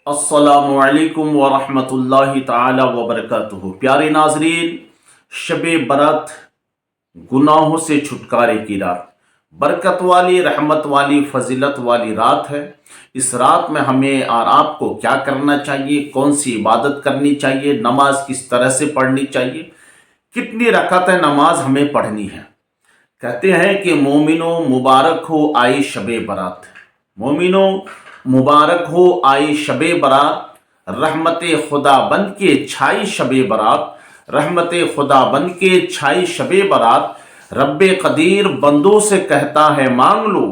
अस्सलामु अलैकुम वरहमतुल्लाहि ताला वबरकातुहू। प्यारे नाजरीन, शब बरत गुनाहों से छुटकारे की रात, बरकत वाली, रहमत वाली, फजीलत वाली रात है। इस रात में हमें और आपको क्या करना चाहिए, कौन सी इबादत करनी चाहिए, नमाज किस तरह से पढ़नी चाहिए, कितनी रकातें नमाज हमें पढ़नी है। कहते हैं कि मोमिनो मुबारक हो आई शब बरात, मोमिनो मुबारक हो आई शब बरात, रहमत खुदा बन के छाई शब बरात, रहमत खुदा बन के छाई शब बरात। रब्बे कदीर बंदों से कहता है मांग लो,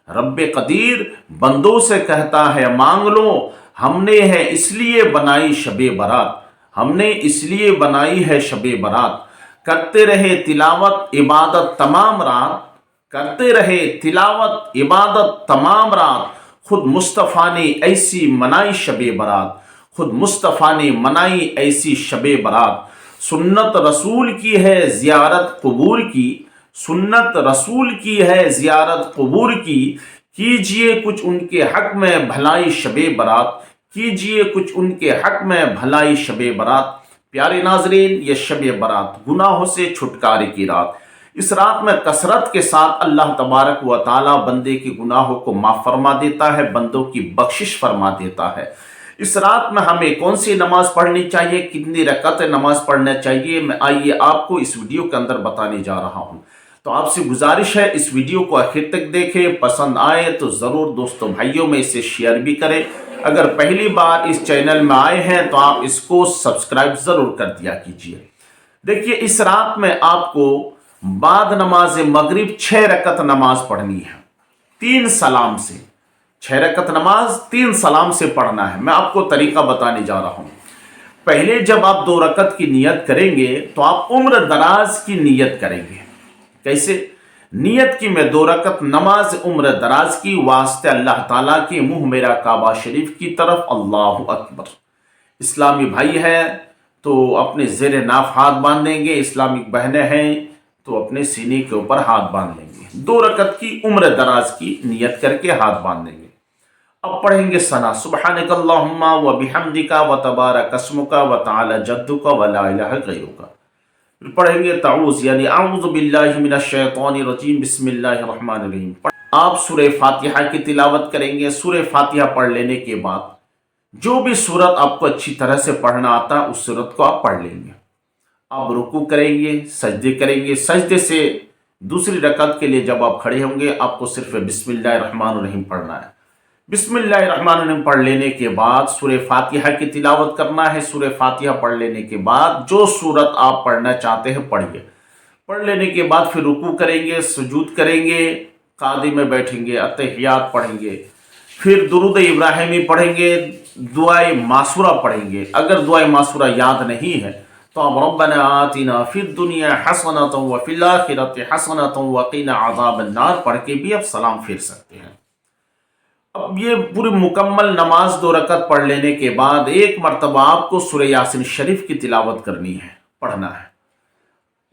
रब्बे कदीर बंदों से कहता है मांग लो। हमने है इसलिए बनाई शब बरात, हमने इसलिए बनाई है शब बरात। करते रहे तिलावत इबादत तमाम रात, करते रहे तिलावत इबादत तमाम रात। खुद मुस्तफ़ा ने ऐसी मनाई शब बरात, खुद मुस्तफ़ा ने मनाई ऐसी शब बरात। सुन्नत रसूल की है ज़ियारत क़ुबूर की, सुन्नत रसूल की है ज़ियारत क़ुबूर की। कीजिए कुछ उनके हक में भलाई शब बरात, कीजिए कुछ उनके हक में भलाई शब बरात। प्यारे नाजरीन, ये शब बरात गुनाहों से छुटकारे की रात। इस रात में कसरत के साथ अल्लाह तबारक व ताला बंदे के गुनाहों को माफ़ फरमा देता है, बंदों की बख्शिश फरमा देता है। इस रात में हमें कौन सी नमाज पढ़नी चाहिए, कितनी रकातें नमाज पढ़ना चाहिए, मैं आइए आपको इस वीडियो के अंदर बताने जा रहा हूँ। तो आपसे गुजारिश है इस वीडियो को आखिर तक देखें, पसंद आए तो ज़रूर दोस्तों भाइयों में इसे शेयर भी करें। अगर पहली बार इस चैनल में आए हैं तो आप इसको सब्सक्राइब ज़रूर कर दिया कीजिए। देखिए, इस रात में आपको बाद नमाज मगरिब 6 रकत नमाज पढ़नी है, 3 सलाम से। 6 रकत नमाज 3 सलाम से पढ़ना है। मैं आपको तरीका बताने जा रहा हूं। पहले जब आप 2 रकत की नियत करेंगे तो आप उम्र दराज की नियत करेंगे। कैसे नियत की? मैं 2 रकत नमाज उम्र दराज की वास्ते अल्लाह ताला के मुंह मेरा काबा शरीफ की तरफ। अल्लाहु अकबर। इस्लामी भाई है तो अपने ज़ेर नाफ हाथ बांधेंगे, इस्लामिक बहनें हैं तो अपने सीने के ऊपर हाथ बांध लेंगे। 2 रकत की उम्र दराज की नियत करके हाथ बांध लेंगे। अब पढ़ेंगे सना, सुब्हानकल्लाहुम्मा व बिहम्दिका व तबारक अस्मुका व तआला जद्दुका व ला इलाहा गैरुका। फिर पढ़ेंगे ताऊज़ यानी आऊज़ु बिल्लाहि मिनश शैतानिर रजीम, बिस्मिल्लाहिर रहमानिर रहीम। आप सूरह फातिहा की तिलावत करेंगे। सूरह फातिहा पढ़ लेने के बाद जो भी सूरत आपको अच्छी तरह से पढ़ना आता है उस सूरत को आप पढ़ लेंगे। आप रुकू करेंगे, सजदे करेंगे। सजदे से दूसरी रकत के लिए जब आप खड़े होंगे आपको सिर्फ बिस्मिल्लाहिर्रहमानिर्रहीम पढ़ना है। बिस्मिल्लाहिर्रहमानिर्रहीम पढ़ लेने के बाद सूरह फातिहा की तिलावत करना है। सूरह फातिहा पढ़ लेने के बाद जो सूरत आप पढ़ना चाहते हैं पढ़िए। पढ़ लेने के बाद फिर रुकू करेंगे, सुजूद करेंगे, कादी में बैठेंगे, अत्तहियात पढ़ेंगे, फिर दुरूद इब्राहिमी पढ़ेंगे, दुआए मासूरा पढ़ेंगे। अगर दुआए मासूरा याद नहीं है तो आप रब्बना आतिना फिद दुनिया हसनतन व फिल आखिरति हसनतन व क़िना अज़ाबन्नार पढ़ के भी आप सलाम फेर सकते हैं। अब ये पूरी मुकम्मल नमाज 2 रकत पढ़ लेने के बाद एक मरतबा आपको सूरह यासीन शरीफ की तिलावत करनी है, पढ़ना है।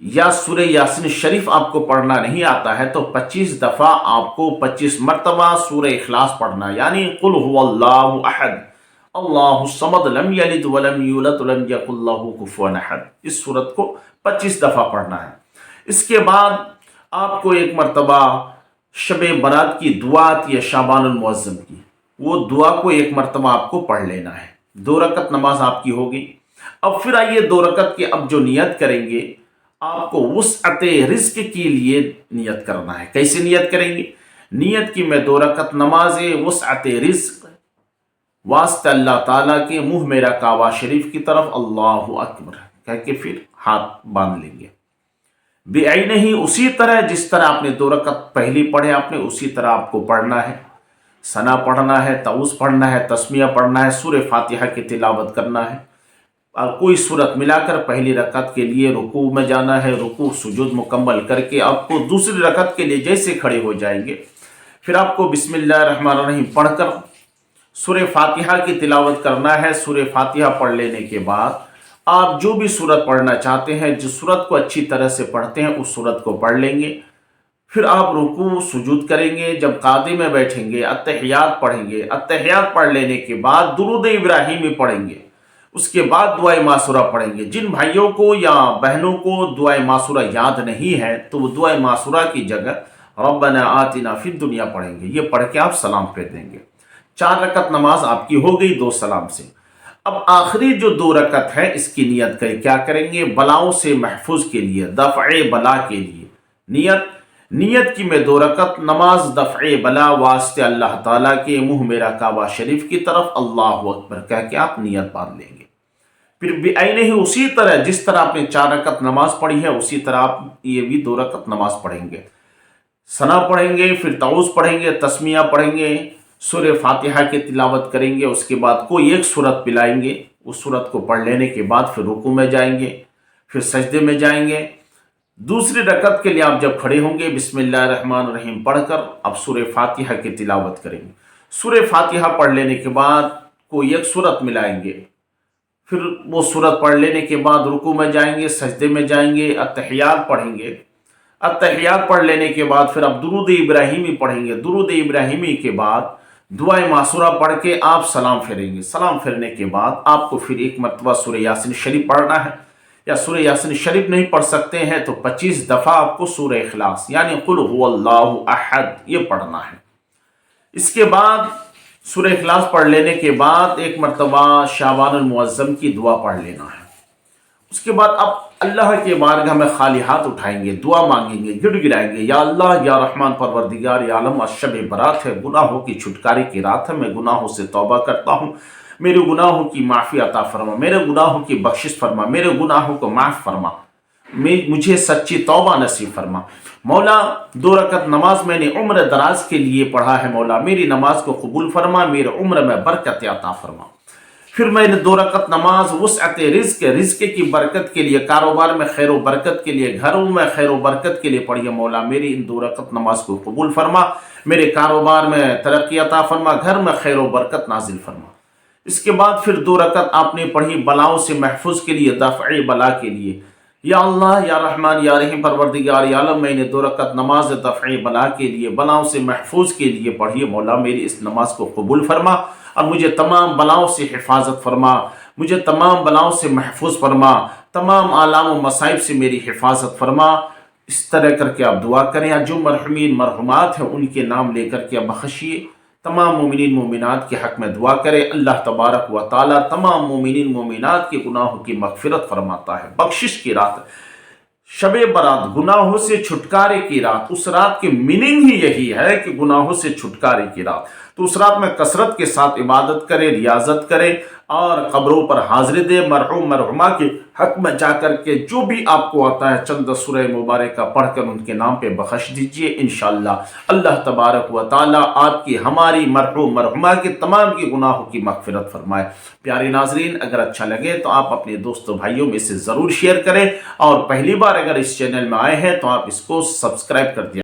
या सूरह यासीन शरीफ आपको पढ़ना नहीं आता है तो 25 दफ़ा आपको 25 मरतबा सूरह इखलास पढ़ना है, यानी कुल हुवल्लाहु अहद अल्लाहु समद लम यलिद वलम यूलद वलम यकुल लहू कुफुवन अहद। इस सूरत को 25 दफ़ा पढ़ना है। इसके बाद आपको एक मरतबा शब बरात की दुआ आती है शाबानुल मुअज़्ज़म की, वो दुआ को एक मरतबा आपको पढ़ लेना है। 2 रकत नमाज आपकी होगी। अब फिर आइए 2 रकत की अब जो नियत करेंगे आपको वुसअते रिज़्क़ के लिए नियत करना है। कैसे नियत करेंगे? नियत की मैं 2 रकत नमाज वुसअते रिज़्क़ वास्ते अल्लाह ताला के मुंह मेरा काबा शरीफ की तरफ अल्लाहु अकबर कह के फिर हाथ बांध लेंगे। बेआईने ही उसी तरह जिस तरह आपने 2 रकत पहली पढ़े आपने उसी तरह आपको पढ़ना है। सना पढ़ना है, ताऊज़ पढ़ना है, तस्मिया पढ़ना है, सूरह फातिहा की तिलावत करना है। और कोई सूरत मिलाकर पहली रकत के लिए रुकू में जाना है। रुकू सुजूद मुकम्मल करके आपको दूसरी रकत के लिए जैसे खड़े हो जाएंगे फिर आपको बिस्मिल्लाहिर्रहमानिर्रहीम पढ़कर सूरह फातिहा की तिलावत करना है। सूरह फातिहा पढ़ लेने के बाद आप जो भी सूरत पढ़ना चाहते हैं, जिस सूरत को अच्छी तरह से पढ़ते हैं उस सूरत को पढ़ लेंगे। फिर आप रुकू सुजूद करेंगे। जब कादी में बैठेंगे अत्तहियात पढ़ेंगे। अत्तहियात पढ़ लेने के बाद दुरूद इब्राहिमी पढ़ेंगे। उसके बाद दुआए मासूरा पढ़ेंगे। जिन भाइयों को या बहनों को दुआए मासूरा याद नहीं है तो वो दुआए मासूरा की जगह रब्बना आतिना फिद दुनिया पढ़ेंगे। ये पढ़ के आप सलाम फेर देंगे। 4 रकत नमाज आपकी हो गई 2 सलाम से। अब आखिरी जो 2 रकत है इसकी नियत करें। क्या करेंगे? बलाओं से महफूज के लिए, दफ़े बला के लिए नियत की मैं 2 रकत नमाज दफ़े बला वास्ते अल्लाह ताला के मुँह मेरा काबा शरीफ की तरफ अल्लाहु अकबर कह के आप नियत बांध लेंगे। फिर बेआईने ही उसी तरह जिस तरह आपने 4 रकत नमाज पढ़ी है उसी तरह आप ये भी 2 रकत नमाज पढ़ेंगे। सना पढ़ेंगे, फिर ताउज़ पढ़ेंगे, तस्मिया पढ़ेंगे, सूरह फातिहा की तिलावत करेंगे। उसके बाद कोई एक सूरत पिलाएंगे। उस सूरत को पढ़ लेने के बाद फिर रुकू में जाएंगे, फिर सजदे में जाएंगे। दूसरी रकत के लिए आप जब खड़े होंगे बिस्मिल्लाहिर्रहमानिर्रहीम पढ़कर अब सूरह फातिहा की तिलावत करेंगे। सूरह फातिहा पढ़ लेने के बाद कोई एक सूरत मिलाएंगे। फिर वो सूरत पढ़ लेने के बाद रुकू में जाएंगे, सजदे में जाएंगे, अत्तहियात पढ़ेंगे। अत्तहियात पढ़ लेने के बाद फिर अब दुरूद इब्राहिमी पढ़ेंगे। दुरूद इब्राहिमी के बाद दुआए मासूरा पढ़ के आप सलाम फेरेंगे। सलाम फेरने के बाद आपको फिर एक मरतबा सूरह यासीन शरीफ पढ़ना है, या सूरह यासीन शरीफ नहीं पढ़ सकते हैं तो 25 दफ़ा आपको सूरह इखलास यानी कुल हुवल्लाहु अहद ये पढ़ना है। इसके बाद सूरह इखलास पढ़ लेने के बाद एक मरतबा शाबानुल मुअज़्ज़म की दुआ पढ़ लेना है। उसके बाद आप अल्लाह के बारगाह में खाली हाथ उठाएंगे, दुआ मांगेंगे, गिड़गिड़ाएंगे, या अल्लाह या रहमान परवरदिगार या आलम, आज शब बरात है, गुनाहों की छुटकारे की रात है, मैं गुनाहों से तौबा करता हूँ, मेरे गुनाहों की माफ़ी अता फरमा, मेरे गुनाहों की बख्शिश फरमा, मेरे गुनाहों को माफ़ फरमा, मुझे सच्ची तौबा नसीब फरमा। मौला 2 रकत नमाज मैंने उम्र दराज के लिए पढ़ा है, मौला मेरी नमाज को कबूल फरमा, मेरे उम्र में बरकत अता फरमा। फिर मैंने 2 रकत नमाज वुसअत रिज़्क़ की बरकत के लिए, कारोबार में खैर व बरकत के लिए, घरों में खैर व बरकत के लिए पढ़ी है। मौला मेरी इन 2 रकत नमाज को कबूल फरमा, मेरे कारोबार में तरक्की अता फरमा, घर में खैर व बरकत नाजिल फरमा। इसके बाद फिर 2 रकत आपने पढ़ी बलाओं से महफूज के लिए, दफ़े बला के लिए। या अल्लाह या रहमान या रहीम परवरदिगार या आलम, मैंने 2 रकत नमाज दफ़े बला के लिए, बलाओं से महफूज के लिए पढ़ी है। मौला मेरी इस नमाज को कबूल फरमा और मुझे तमाम बलाओं से हिफाजत फरमा, मुझे तमाम बलाओं से महफूज फरमा, तमाम आलाम व मसाइब से मेरी हिफाजत फरमा। इस तरह करके आप दुआ करें। जो मरहुमीन मरहुमात हैं उनके नाम लेकर के बख्शिए। तमाम मोमिनीन मोमिनात के हक़ में दुआ करें। अल्लाह तबारक व तआला तमाम मोमिनीन मोमिनात के गुनाहों की मग़फ़िरत फरमाता है। बख्शिश की रात, शब बरात, गुनाहों से छुटकारे की रात। उस रात की मीनिंग ही यही है कि गुनाहों से छुटकारे की रात। तो उस रात में कसरत के साथ इबादत करें, रियाजत करें और कब्रों पर हाज़िरी दे। मरहूम मरहुमा के हक़ में जाकर के जो भी आपको आता है चंद सूरह मुबारक पढ़कर उनके नाम पे बख्श दीजिए। इंशाअल्लाह अल्लाह तबारक व तआला आपकी हमारी मरहूम मरहुमा के तमाम की गुनाहों की मग़फ़िरत फरमाए। प्यारे नाज़रीन, अगर अच्छा लगे तो आप अपने दोस्तों भाइयों में से ज़रूर शेयर करें और पहली बार अगर इस चैनल में आए हैं तो आप इसको सब्सक्राइब कर दिया।